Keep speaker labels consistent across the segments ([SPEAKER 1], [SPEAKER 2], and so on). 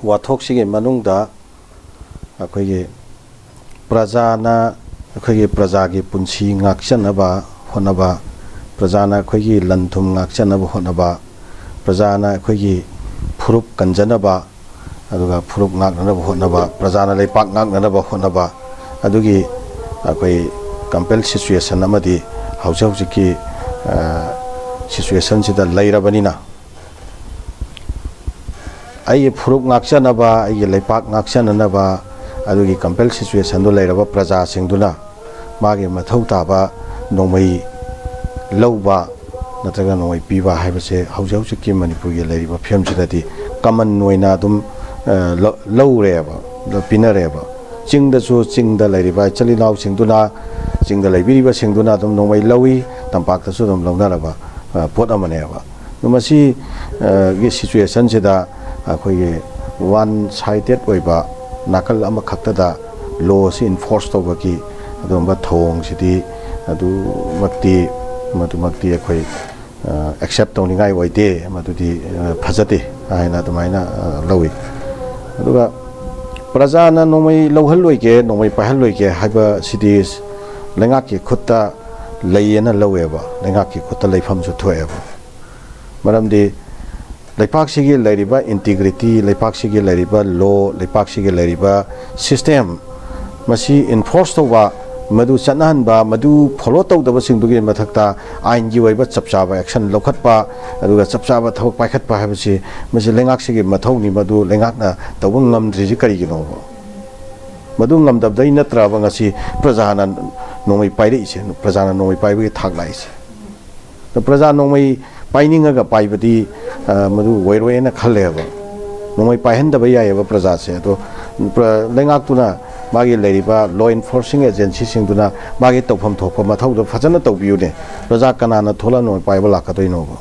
[SPEAKER 1] ꯋꯥꯊꯣꯛꯁꯤꯒꯤ ꯃꯅꯨꯡꯗ ꯑꯩꯈꯣꯏꯒꯤ ꯄ꯭ꯔꯖꯥꯅ ꯑꯩꯈꯣꯏꯒꯤ ꯄ꯭ꯔꯖꯥꯒꯤ ꯄꯨꯟꯁꯤ ꯉꯥꯛꯆꯅꯕ ꯍꯣꯠꯅꯕ, ꯄ꯭ꯔꯖꯥꯅ ꯑꯩꯈꯣꯏꯒꯤ ꯂꯟ ꯊꯨꯝ ꯉꯥꯛꯆꯅꯕ ꯍꯣꯠꯅꯕ, ꯄ꯭ꯔꯖꯥꯅ ꯑꯩꯈꯣꯏꯒꯤ ꯐꯨꯔꯨꯞ ꯀꯟꯖꯅꯕ ꯑꯗꯨꯒ ꯐꯨꯔꯨꯞ ꯉꯥꯛꯅꯅꯕ ꯍꯣꯠꯅꯕ, ꯄ꯭ꯔꯖꯥꯅ ꯂꯩꯄꯥꯛ ꯉꯥꯛꯅꯅꯕ ꯍꯣꯠꯅꯕ, ꯑꯗꯨꯒꯤ ꯑꯩꯈꯣꯏ ꯀꯝꯄꯦꯜ ꯁꯤꯆꯨꯋꯦꯁꯟ ꯑꯃꯗꯤ ꯍꯧꯖꯤꯛꯀꯤ ꯁꯤꯆꯨꯋꯦꯁꯟꯁꯤꯗ ꯂꯩꯔꯕꯅꯤꯅ ꯑꯩꯒꯤ ꯐꯨꯔꯨꯞ ꯉꯥꯛꯆꯅꯕ, ꯑꯩꯒꯤ ꯂꯩꯄꯥꯛ ꯉꯥꯛꯆꯅꯅꯕ ꯑꯗꯨꯒꯤ ꯀꯝꯄꯦꯜ ꯁꯤꯆꯨꯋꯦꯁꯟꯗꯨ ꯂꯩꯔꯕ ꯄ꯭ꯔꯖꯥꯁꯤꯡꯗꯨꯅ ꯃꯥꯒꯤ ꯃꯊꯧ ꯇꯥꯕ ꯅꯣꯡꯃꯩ ꯂꯧꯕ ꯅꯠꯇ꯭ꯔꯒ ꯅꯣꯡꯃꯩ ꯄꯤꯕ ꯍꯥꯏꯕꯁꯦ ꯍꯧꯖꯤꯛꯀꯤ ꯃꯅꯤꯄꯨꯔꯒꯤ ꯂꯩꯔꯤꯕ ꯐꯤꯕꯝꯁꯤꯗꯗꯤ ꯀꯃꯟ ꯑꯣꯏꯅ ꯑꯗꯨꯝ ꯂꯧꯔꯦꯕ, ꯄꯤꯅꯔꯦꯕ. ꯆꯤꯡꯗꯁꯨ ꯆꯤꯡꯗ ꯂꯩꯔꯤꯕ ꯏꯆꯤꯜ ꯏꯅꯥꯎꯁꯤꯡꯗꯨꯅ, ꯆꯤꯡꯗ ꯂꯩꯕꯤꯔꯤꯕꯁꯤꯡꯗꯨꯅ ꯑꯗꯨꯝ ꯅꯣꯡꯃꯩ ꯂꯧꯏ, ꯇꯝꯄꯥꯛꯇꯁꯨ ꯑꯗꯨꯝ ꯂꯧꯅꯔꯕ ꯄꯣꯠ ꯑꯃꯅꯦꯕ. ꯃꯁꯤ ꯒꯤ ꯁꯤꯆꯨꯋꯦꯁꯟꯁꯤꯗ ꯑꯩꯈꯣꯏꯒꯤ ꯋꯥꯟ ꯁꯥꯏꯗꯦꯠ ꯑꯣꯏꯕ ꯅꯥꯀꯜ ꯑꯃꯈꯛꯇꯗ ꯂꯣꯁꯤ ꯏꯟꯐꯣꯔꯁ ꯇꯧꯕꯒꯤ ꯑꯗꯨꯒꯨꯝꯕ ꯊꯧꯑꯣꯡꯁꯤꯗꯤ ꯃꯗꯨꯃꯛꯇꯤ ꯑꯩꯈꯣꯏ ꯑꯦꯛꯁꯦꯞ ꯇꯧꯅꯤꯡꯉꯥꯏ ꯑꯣꯏꯗꯦ, ꯃꯗꯨꯗꯤ ꯐꯖꯗꯦ ꯍꯥꯏꯅ ꯑꯗꯨꯃꯥꯏꯅ ꯂꯧꯏ. ꯑꯗꯨꯒ ꯄ꯭ꯔꯖꯥꯅ ꯅꯣꯡꯃꯩ ꯂꯧꯍꯜꯂꯣꯏꯒꯦ, ꯅꯣꯡꯃꯩ ꯄꯥꯏꯍꯜꯂꯣꯏꯒꯦ ꯍꯥꯏꯕꯁꯤꯗꯤ ꯂꯩꯉꯥꯛꯀꯤ ꯈꯨꯠꯇ ꯂꯩꯌꯦꯅ ꯂꯧꯋꯦꯕ, ꯂꯩꯉꯥꯛꯀꯤ ꯈꯨꯠꯇ ꯂꯩꯐꯝꯁꯨ ꯊꯣꯛꯑꯦꯕ. ꯃꯔꯝꯗꯤ ꯂꯩꯄꯥꯛꯁꯤꯒꯤ ꯂꯩꯔꯤꯕ ꯏꯟꯇꯤꯒ꯭ꯔꯤꯇꯤ, ꯂꯩꯄꯥꯛꯁꯤꯒꯤ ꯂꯩꯔꯤꯕ ꯂꯣ, ꯂꯩꯄꯥꯛꯁꯤꯒꯤ ꯂꯩꯔꯤꯕ ꯁꯤꯁꯇꯦꯝ ꯃꯁꯤ ꯏꯟꯐꯣꯔꯁ ꯇꯧꯕ, ꯃꯗꯨ ꯆꯠꯅꯍꯟꯕ, ꯃꯗꯨ ꯐꯣꯂꯣ ꯇꯧꯗꯕꯁꯤꯡꯗꯨꯒꯤ ꯃꯊꯛꯇ ꯑꯥꯏꯟꯒꯤ ꯑꯣꯏꯕ ꯆꯞ ꯆꯥꯕ ꯑꯦꯛꯁꯟ ꯂꯧꯈꯠꯄ ꯑꯗꯨꯒ ꯆꯞ ꯆꯥꯕ ꯊꯕꯛ ꯄꯥꯏꯈꯠꯄ ꯍꯥꯏꯕꯁꯤ ꯃꯁꯤ ꯂꯩꯉꯥꯛꯁꯤꯒꯤ ꯃꯊꯧꯅꯤ. ꯃꯗꯨ ꯂꯩꯉꯥꯛꯅ ꯇꯧꯕ ꯉꯝꯗ꯭ꯔꯤꯁꯤ ꯀꯔꯤꯒꯤꯅꯣꯕ? ꯃꯗꯨ ꯉꯝꯗꯕꯗꯩ ꯅꯠꯇ꯭ꯔꯕ ꯉꯁꯤ प्रजा नोंमै पाइरइसे प्रजा नोंमै पाइबगे थाक लाइसे प्रजा नोंमै पाइनिंगा पाइबदी मधु वैरोएना खलेबा नोंमै पाइहनदब यायबा प्रजा से तो लेंगाक्तुना मागी लेरिबा लॉ एनफोर्सिंग एजेंसी सिंगदुना मागी तौफम थोपा मथौदो फजन तौबियुने प्रजा कनाना थोला नोंमै पाइबा लाकदोइनोबा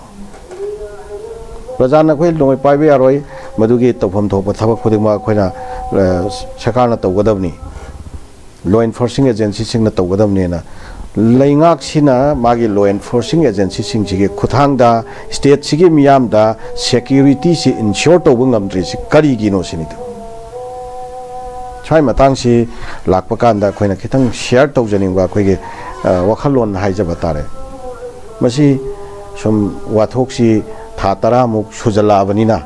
[SPEAKER 1] प्रजा नखोय नोंमै पाइबा यारोय मधुगी तौफम थोपा थबक खुदिमा अखोयना सरकारना तौगदबनी लॉ एनफोर्सिंग एजेंसी सिंगना तौगदबनेना लेंगाक्सिना मागी लॉ एनफोर्सिंग एजेंसी सिंगजिगे खुथांगदा स्टेट सिगे मियामदा सिक्योरिटी सि इंश्योर तौब ngamdrisi करिगिनो सिनिदो छाय मतांगसि लाकपा कांदा अखोयना खितंग शेयर तौजनिंगबा अखोयगे वखलोन हाइजबा तारे मसि सम वाथोक्सि था 10 मुक सुजलाबनिना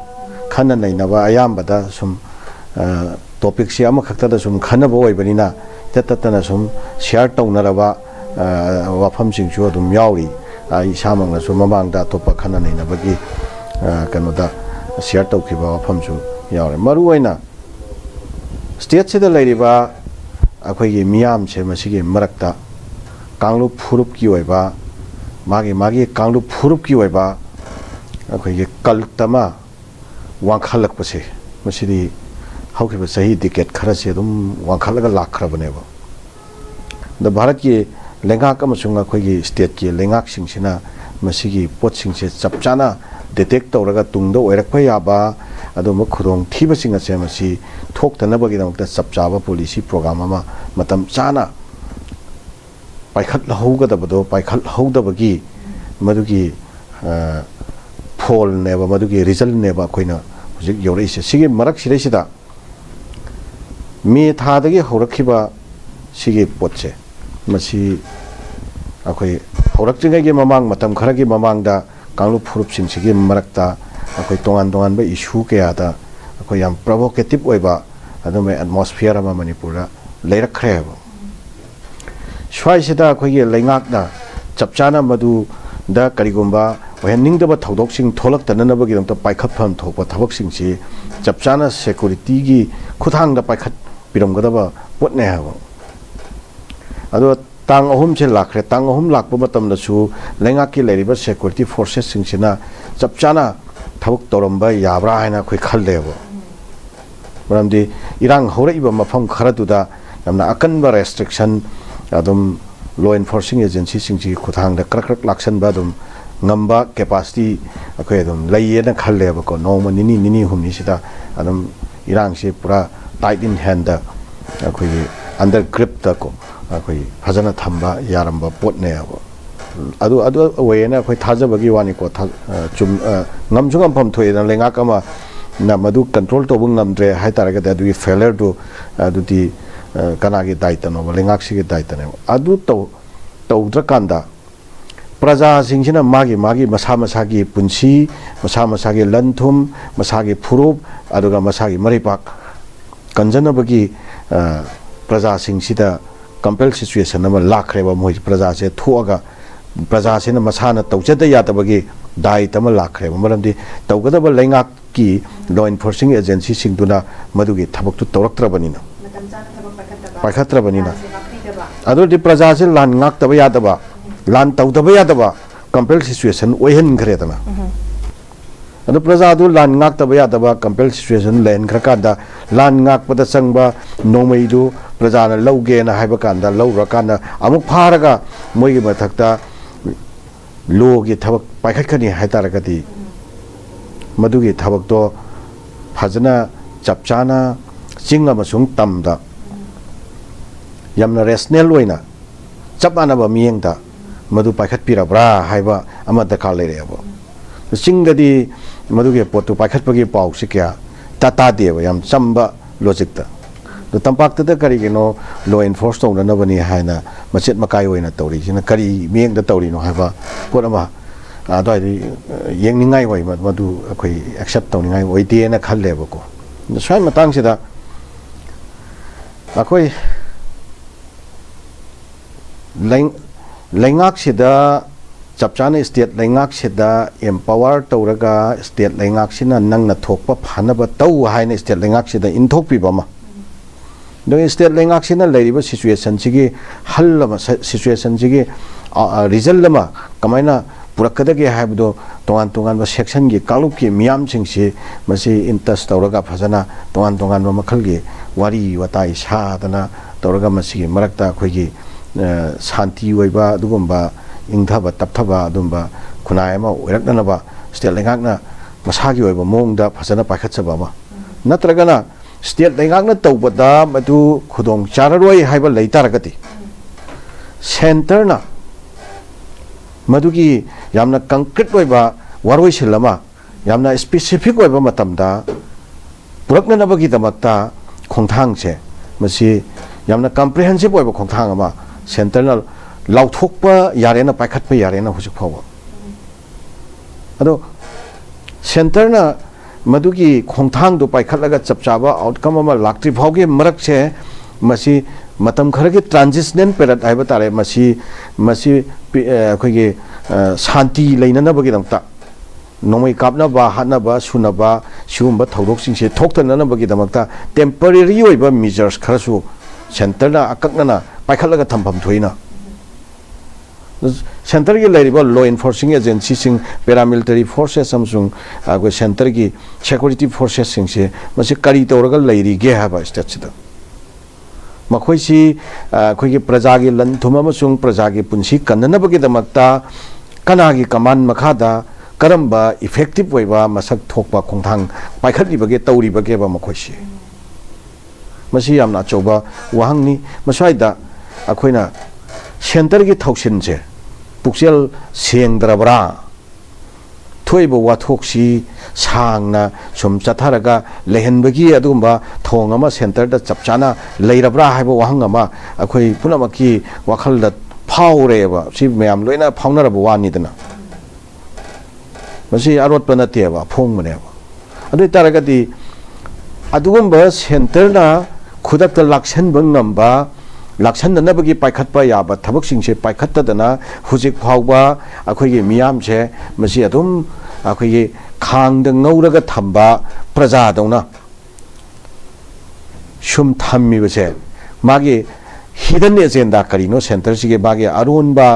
[SPEAKER 1] खन्ना नैनबा अयामबदा सम टॉपिक से अमखक्तदा सम खन्नबा ओइबनिना तत्तना सम शेयर तौनरबा वाफम सिंगसु अदुम याउरी इसामंगना सु ममांगदा तोपा खन्ना नैनबगी कनोदा शेयर तौखिबा वाफमसु याउरे मरुओइना स्टेट से लेरिबा अखोयगी मियाम से मसिगे मरक्ता कांगलु फुरुप की ओइबा मागी कांगलु फुरुप की ओइबा अखोयगी कलतमा वांखलकपसे मसिदी हौखिबा सही डिकेट खरसे दुम वांखलगा लाखरबनेबा द भारत की लेंगाक अमसुंग अखोयगी स्टेट की लेंगाक सिंगसिना मसिगी पोट सिंगसे चपचाना डिटेक्ट तौरगा तुंगदो ओइरकपा याबा अदुम खुदोंग थीबा सिंग असे मसि थोक्तनबगिदमक्ता चपचाबा पॉलिसी प्रोग्राम अमा मतम चाना पाइखत लहौगदबदो पाइखत लहौदबगी मदुगी फोल नेबा मदुगी रिजल्ट नेबा अखोयना हुजिक योरैसे सिगे मरक सिरैसिदा मे थादगी हौरखिबा सिगे पोटसे मसि अखोय हौरक्जिंगैगे ममांग मतम खरगी ममांगदा कांगलु फुरुप सिंगसिगे मरक्ता अखोय तोंगान तोंगान बा इशू कयादा अखोय याम प्रोवोकेटिव ओइबा अदुम एटमॉस्फियर अमा मणिपुरदा लेरखरेबा स्वाइसिदा अखोयगे लेंगाकना चपचाना मदु दा करिगुंबा वहनिंगदबा थौदोकसिंग थोलक्तननबगिदमता पाइखतफम थोपा थबकसिंगसि चपचाना सिक्योरिटी की खुथांगदा पाइखत पिरमगदबा पोटने हाबा अदो तांग अहुम से लाखरे तांग अहुम लाखबा मतमदसु लेंगाकी लेरिबा सिक्योरिटी फोर्सेस सिंगसिना चपचाना थबक तौरंबा याब्रा हायना अखोय खल्लेबा मरमदि इरांग हौरइबा मफम खरदुदा यमना अकनबा रेस्ट्रिक्शन अदुम लॉ एनफोर्सिंग एजेंसी सिंगसि खुथांगदा क्रक लाक्सनबा अदुम ngamba capacity akhoi adum laiyena khalleba ko noma nini humni sida adum irang se pura tight in hand da akhoi under grip da ko akhoi phajana thamba yaramba pot ne adu wayena akhoi thajabagi wani ko chum ngamjungam pham thoi na lenga kama na madu control to bung namdre hai taraga da du failure do du di kana gi daita no lengak si gi daita ne adu to dra kanda praja singchina magi masa gi punsi masa gi lanthum masa gi phurup aduga masa gi maripak kanjana bagi praja singchida compel situation ama lakreba moi praja se thuaga praja se na masana tawjada ya tabagi dai tama lakreba maramdi tawgadaba lengak ki law enforcing agency singduna madugi thabak tu tawraktrabanina paikhatrabanina adu di praja se lan ngak taba ya taba lan tawdaba ya taba compel situation oihen khredana adu praja du lan ngak taba ya taba compel situation len khrakada lan ngak pada sangba nomai du praja na lauge na haiba kanda laura kanda amuk pharaga moigi mathakta logi thabak paikhat khani haitaragati madugi thabak to phajana chapchana ching amasung tamda yamna rational oina chapana ba miengda madu paikhat pirabra haiba amada khalerebo chingdadi madugi potu paikhat pagi pau sikya tata deba yam chamba logic ta do tampak ta kari geno law enforce to na bani haina machet makai oina tawri sina kari mieng da tawri no haiba porama adai yengningai wai madu akhoi accept tawningai oi de na khalleba ko swai matang sida akhoi lengak sida chapchana state lengak sida empower tawraga state lengak sina nangna thokpa phanaba taw haina state lengak sida inthokpi bama do state lengak sina leiriba situation sigi hallama situation sigi result lama kamaina purakadage haibdo tongan ba section gi kalup ki miam singsi masi intas tawraga phajana tongan ba makhalgi wari watai sadana tawraga masi marakta khoigi shanti oiba dugumba ingthaba tapthaba adumba khunai ma oiraknaba state lengakna masagi oiba mongda phajana paikhatchaba ma natragana state lengakna tawbada madu khudong chararoi haiba leitaragati center na madugi yamna concrete oiba waroi silama yamna specific oiba matamda purakna nabagi damakta khongthang se masi yamna comprehensive oiba khongthang ama center na lauthokpa yarena paikhatpa yarena hujik phawa ado center na madugi khongthang do paikhatlaga chapchaba outcome ama laktri phawge marak se masi matam kharage transitional period aiba tare masi khoige shanti leinana bagi damta nomai kapna ba hatna ba suna ba siumba thaurok singse thoktana na bagi damakta temporary oiba measures kharasu center na akakna na paikhatlaga thampham thoina center ki lairiba law enforcing agency sing paramilitary forces samsung agoi center ki security forces sing se masi kari tawraga lairi ge haba state sida makhoi si khoi ki praja gi lan thuma masung praja gi punsi kanna bagi damakta kana gi command makhada karamba effective oiba masak thokpa khongthang paikhatli bagi tawri bagi ba makhoi si masi yamna choba wahangni masaida akhoina center ki thausin je puksel sengdrabra thoibo wathoksi sangna sum chatharaga lehenbagi adumba thongama center da chapchana leirabra haibo wahangama akhoi punamaki wakhal da phaureba si mayam loina phaunaraba wani dana masi arot panateba phongmaneba adu taragadi adugumba center na khudakta laksen bangnamba laksan nanabagi paikhatpa yaba thabak singse paikhattadana hujik phawba akhoi miyam se masi adum akhoi khangda ngauraga thamba praja dona shum thammi base magi hidden agenda karino center sige bagi arunba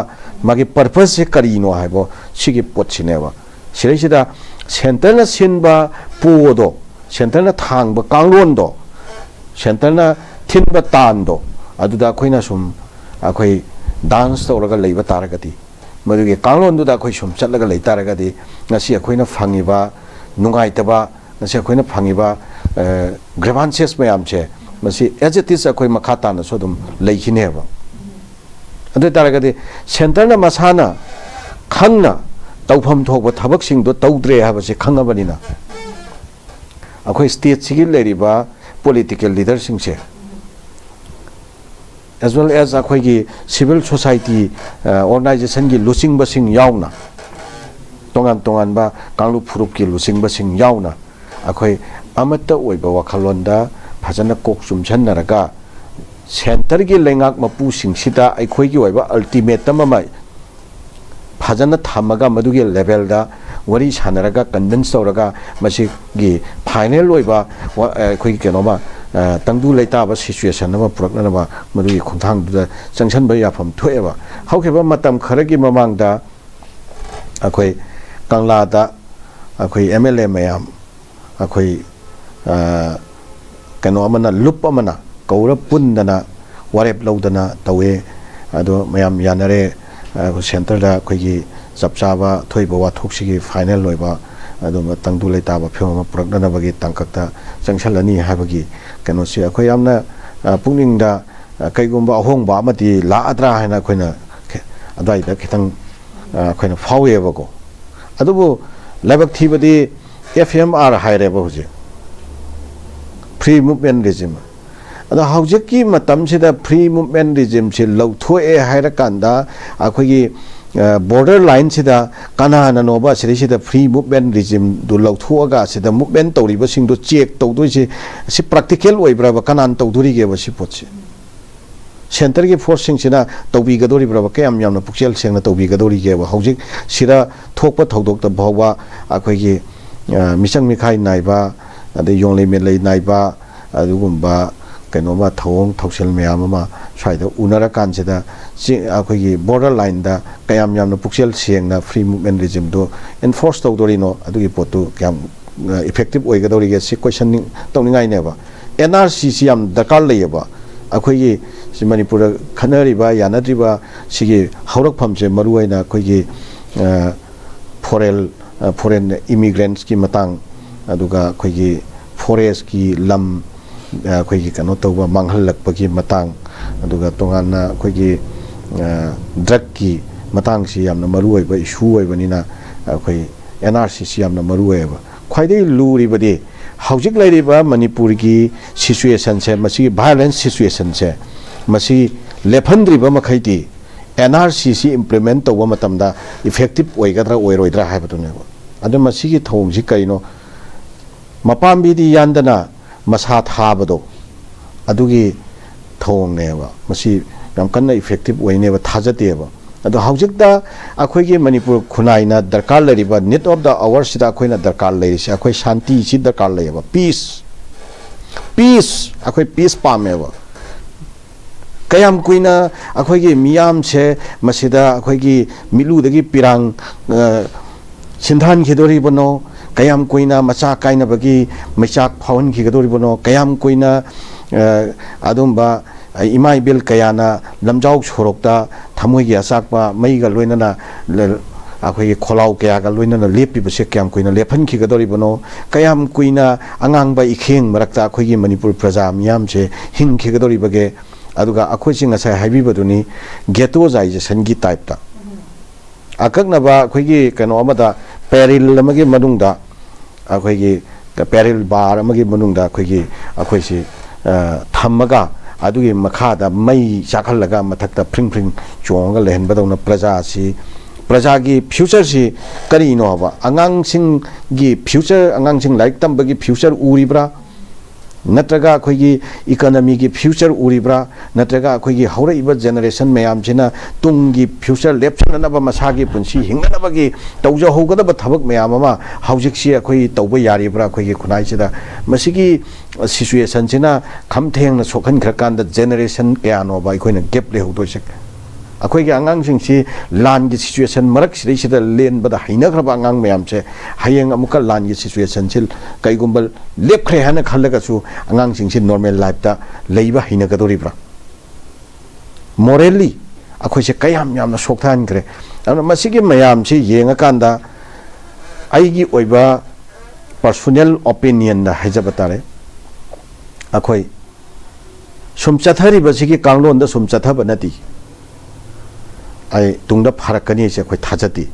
[SPEAKER 1] magi purpose se karino haibo sige potchineba sirisida center na sinba puodo center na thangba kanglondo center na thinba tando aduda khoina sum akhoi dance tawraga leiba taragati maduge kanglonduda akhoi sum chatlaga lei taragati ngasi akhoina phangiba nungaitaba ngasi akhoina phangiba grievances mayam che masi as it is akhoi makhata na sodum leikhineba adu taragati center na masana khangna tawpham thokba thabak sing do tawdre habase khangabanina ꯑꯩꯈꯣꯏ ꯁ꯭ꯇꯦꯠꯁꯤꯒꯤ ꯂꯩꯔꯤꯕ political ꯂꯤꯗꯔꯁꯤꯡꯁꯦ as well as ꯑꯩꯈꯣꯏꯒꯤ civil society ꯑꯣꯔꯒꯅꯥꯏꯖꯦꯁꯟꯒꯤ ꯂꯨꯆꯤꯡꯕꯁꯤꯡ ꯌꯥꯎꯅ ꯇꯣꯉꯥꯟ ꯇꯣꯉꯥꯟꯕ ꯀꯥꯡꯂꯨꯞ ꯐꯨꯔꯨꯞꯀꯤ ꯂꯨꯆꯤꯡꯕꯁꯤꯡ ꯌꯥꯎꯅ ꯑꯩꯈꯣꯏ ꯑꯃꯠꯇ ꯑꯣꯏꯕ ꯋꯥꯈꯜꯂꯣꯟꯗ ꯐꯖꯅ ꯀꯣꯛ ꯆꯨꯝꯁꯟꯅꯔꯒ ꯁꯦꯟꯇꯔꯒꯤ ꯂꯩꯉꯥꯛ ꯃꯄꯨꯁꯤꯡꯁꯤꯗ ꯑꯩꯈꯣꯏꯒꯤ ꯑꯣꯏꯕ ꯑꯜꯇꯤꯃꯦꯇꯝ ꯑꯃ ꯐꯖꯅ ꯊꯝꯃꯒ ꯃꯗꯨꯒꯤ ꯂꯦꯚꯦꯜꯗ ꯋꯥꯔꯤ ꯁꯥꯟꯅꯔꯒ ꯀꯟꯚꯤꯟꯁ ꯇꯧꯔꯒ ꯃꯁꯤꯒꯤ ꯐꯥꯏꯅꯦꯜ ꯑꯣꯏꯕ ꯑꯩꯈꯣꯏꯒꯤ ꯀꯩꯅꯣꯃ ꯇꯪꯗꯨ ꯂꯩꯇꯥꯕ ꯁꯤꯆꯨꯋꯦꯁꯟ ꯑꯃ ꯄꯨꯔꯛꯅꯅꯕ ꯃꯗꯨꯒꯤ ꯈꯣꯡꯊꯥꯡꯗꯨꯗ ꯆꯪꯁꯟꯕ ꯌꯥꯐꯝ ꯊꯣꯛꯑꯦꯕ ꯍꯧꯈꯤꯕ ꯃꯇꯝ ꯈꯔꯒꯤ ꯃꯃꯥꯡꯗ ꯑꯩꯈꯣꯏ ꯀꯪꯂꯥꯗ ꯑꯩꯈꯣꯏ MLA ꯃꯌꯥꯝ ꯑꯩꯈꯣꯏ ꯀꯩꯅꯣ ꯑꯃꯅ ꯂꯨꯞ ꯑꯃꯅ ꯀꯧꯔ ꯄꯨꯟꯗꯅ ꯋꯥꯔꯦꯞ ꯂꯧꯗꯅ ꯇꯧꯋꯦ ꯑꯗꯣ ꯃꯌꯥꯝ ꯌꯥꯅꯔꯦ ꯁꯦꯟꯇꯔꯗ ꯑꯩꯈꯣꯏꯒꯤ ꯆꯞ ꯆꯥꯕ ꯊꯣꯛꯏꯕ ꯋꯥꯊꯣꯛꯁꯤꯒꯤ ꯐꯥꯏꯅꯦꯜ ꯑꯣꯏꯕ ꯑꯗꯨꯝꯕ ꯇꯪꯗꯨ ꯂꯩꯇꯥꯕ ꯐꯤꯕꯝ ꯑꯃ ꯄꯨꯔꯛꯅꯅꯕꯒꯤ ꯇꯥꯡꯀꯛꯇ ꯆꯪꯁꯜꯂꯅꯤ ꯍꯥꯏꯕꯒꯤ ꯀꯩꯅꯣꯁꯤ ꯑꯩꯈꯣꯏ ꯌꯥꯝꯅ ꯄꯨꯛꯅꯤꯡꯗ ꯀꯩꯒꯨꯝꯕ ꯑꯍꯣꯡꯕ ꯑꯃꯗꯤ ꯂꯥꯛꯑꯗ꯭ꯔꯥ ꯍꯥꯏꯅ ꯑꯩꯈꯣꯏꯅ ꯑꯗꯨꯋꯥꯏꯗ ꯈꯤꯇꯪ ꯑꯩꯈꯣꯏꯅ ꯐꯥꯎꯋꯦꯕꯀꯣ ꯑꯗꯨꯕꯨ ꯂꯥꯏꯕꯛ ꯊꯤꯕꯗꯤ FMR ꯍꯥꯏꯔꯦꯕ ꯍꯧꯖꯤꯛ ꯐ꯭ꯔꯤ ꯃꯨꯚꯃꯦꯟ ꯔꯤꯖꯤꯝ ꯑꯗꯣ ꯍꯧꯖꯤꯛꯀꯤ ꯃꯇꯝꯁꯤꯗ ꯐ꯭ꯔꯤ ꯃꯨꯚꯃꯦꯟ ꯔꯤꯖꯤꯝꯁꯤ ꯂꯧꯊꯣꯛꯑꯦ ꯍꯥꯏꯔꯀꯥꯟꯗ ꯑꯩꯈꯣꯏꯒꯤ border line sida kanana noba sida free movement regime du lauthua sida movement tawriba singdu check tawdoi si practical oibra kanan tawduri ge wasi potsi center gi force sing sina tawbi gadori bra kayam yamna pukchel sengna tawbi gadori ge hojik sira thokpa thodok ta bhawa akhoi gi misang mikhai naiba ade yongle melei naiba adugumba kainoma thawong thawsel mayam ama swaida unara kansida akhoi border line da kayam yamna pukchel sengna free movement regime do enforce tawdorino adugi potu kyam effective oigadori ge si questioning tawningai neba NRC si yam dakar leyeba akhoi si manipura khanariba yanadriba sigi haurakphamse maruaina akhoi foreign immigrants ki matang aduga akhoi forest ki lam akhoi kano tawba manghalakpagi matang aduga tongana akhoi drug ki matang si yamna maruaiba issue oibanina akhoi NRC si yamna maruaiba khwaidai luribadi haujik lairiba manipur ki situation se masi violence situation se masi lephandriba makhaiti NRC si implement tawba matamda effective oigadra oiroidra haibadune adu masi ki thongji kaino mapambi di yandana masa thabado adugi thongneba masi yam kanna effective oineba thajateba adu haujikda akhoi gi manipur khunaina darkar lariba need of the hour sida akhoi na darkar lairisi akhoi shanti si darkar laiba peace akhoi peace pameba kayam kuina akhoi gi miyam se masida akhoi gi milu dagi pirang sindhan khidori bono kayam kuina macha kaina bagi machak phawon khidori bono kayam kuina adumba imai bil kayana lamjau sorokta thamoi gi asakpa mai ga loinana akhoi kholau kya ga loinana lepi bse kyam kuina lephan khi gadori bono kayam kuina angang ba ikheng marakta akhoi gi manipur praja miyam che hing khi gadori bage aduga akhoi sing asai haibi baduni ghettoization gi type ta akakna ba akhoi gi kano amada peril amagi manungda akhoi gi peril bar amagi manungda akhoi si thammaga adugi makhada mai chakhalaga mathakta pring chonga lehen badona praja gi future si kari no ba angang sing gi future angang sing like tambagi future uribra natraga akhoi gi economy gi future uribra natraga akhoi gi hauraiba generation mayam china tungi future lepchana na ba masagi punsi hingana bagi tawja hogada ba thabak mayam ama haujik si akhoi tawba yaribra akhoi gi khunai sida masigi situation china khamtheng na sokhan khrakanda generation kya no ba akhoi na gap le hogdo sek akhoi gi angang sing si lan gi situation marak sida len bada haina khra ba angang mayam che hayeng amuka lan gi situation chil kai gumbal lepkhre hana khalaga chu angang sing si normal life ta leiba haina gadori bra morally akhoi se kayam yamna sokthan kre ana masigi mayam si yenga kanda aigi oiba personal opinion da hajabatare akhoi sum chathari basigi kanglon da sum chathaba nati ai tungda pharakani se khoi thajati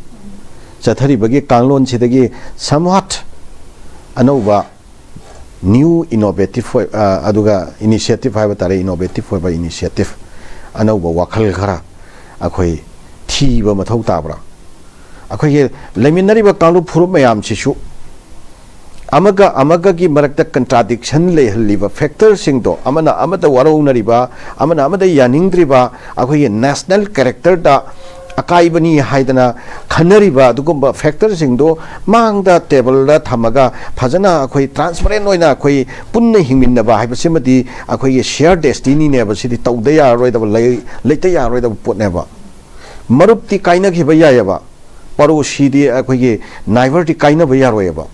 [SPEAKER 1] chathari bagi kanglon sidagi somewhat anova new innovative aduga initiative haiba tare innovative hoiba initiative anauba wakhal khara akhoi thiba mathau tabra akhoi leminari ba kalu phuru mayam chisu amaga gi marakta contradiction le haliba factor sing do amada waraunari ba amada yaningdri ba akhoi national character da akaibani haidana khanariba dugumba factor singdo mangda table da thamaga phajana akhoi transparent oina akhoi punna hingminna ba haibasimadi akhoi share destiny ne ba sidi tauda ya roi da leita ya roi da potne ba marupti kaina ki ba ya ba paru sidi akhoi neighbor ti kaina ba ya roi ba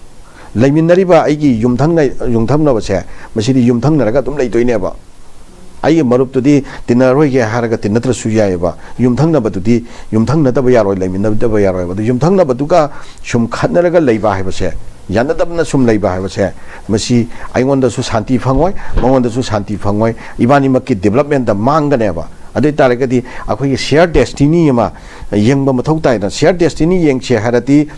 [SPEAKER 1] laiminariba aigi yumthangna ba se masidi yumthangna raga tum leitoine ba ai marup tu di tinaroi ge haraga tinatra suya ba yumthangna ba tu di yumthangna da ba yaroi laimin da ba yaroi ba yumthangna ba tu ka sum khatna raga leiba hai ba se yanadabna sum leiba hai ba se masi aingon da su shanti phangoi mongon da su shanti phangoi ibani makki development da mangane ba adai taraga di akhoi share destiny ma yengba mathau tai da share destiny yeng che harati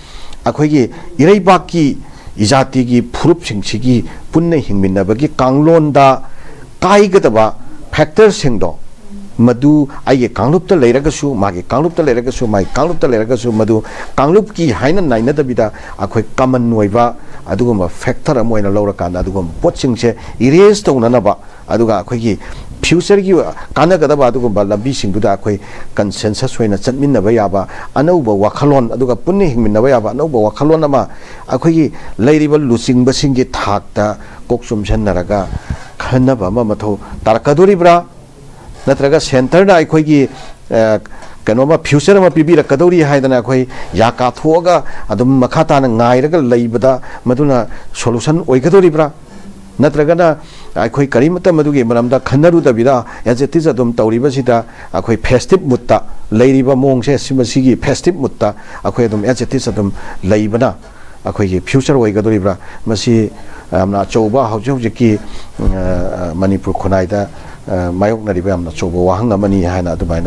[SPEAKER 1] akhoi ge irei baki izati gi phurup singchigi punna hingminna ba gi kanglon da kai gadaba factor singdo madu ai kanglup ta leiragasu magi kanglup ta leiragasu mai kanglup ta leiragasu madu kanglup ki haina naina da bida akhoi common noiba aduguma factor amoina lawra kan adugum potsing se erase tawna ba aduga akhoi gi future gi kana gadaba adugum lambi singduda akhoi consensus hoina chatminna ba yaba anauba wakhalon aduga punni hingminna ba yaba anauba wakhalon ama akhoi gi leiriba lusing ba singi thakta koksum sannaraga khanaba ma matho tarakaduribra natraga center da akhoi gi kanoma future ma pibira kadori haidana akhoi ya ka thoga adum makhata na ngairaga leibada maduna solution oigadoribra natraga na akhoi karimata madugi maramda khannaru da bida yajetis adum tawriba sida akhoi festive mutta leiriba mongse simasigi festive mutta akhoi adum yajetis adum leibana akhoi gi future oigadoribra masi amna choba hauji manipur khonai da mayok nariba amna choba wahang amani haina adumai